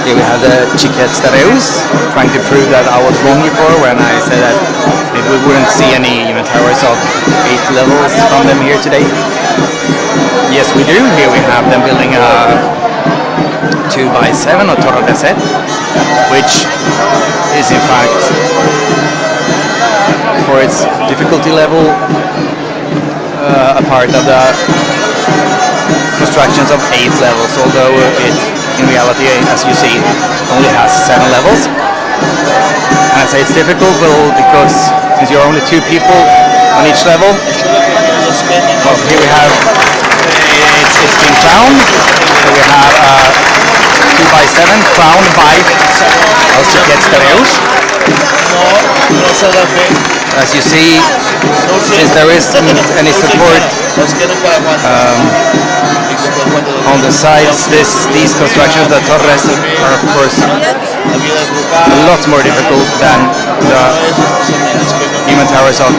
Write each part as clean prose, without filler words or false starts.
Here we have the Xiquets de Reus, trying to prove that I was wrong before when I said that maybe we wouldn't see any towers of 8 levels from them here today. Yes, we do. Here we have them building a 2x7 or Torre de Set, which is in fact, for its difficulty level, a part of the constructions of 8 levels, although it in reality, as you see, only has 7 levels. And I say it's difficult, well, because since you're only 2 people on each level, well, here we have it's being crowned. So we have 2x7 crowned by Els Xiquets de Reus. As you see, since there isn't any support on the sides, these constructions, the torres, are of course a lot more difficult than the human towers of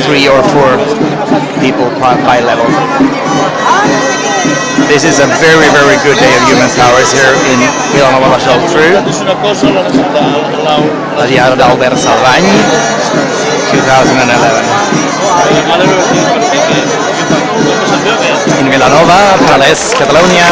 3 or 4 people by level. This is a very, very good day of human towers here in Vilanova la Geltrú. La Diada d'Albert Salvany, 2011. In Vilanova, Palace, Catalonia.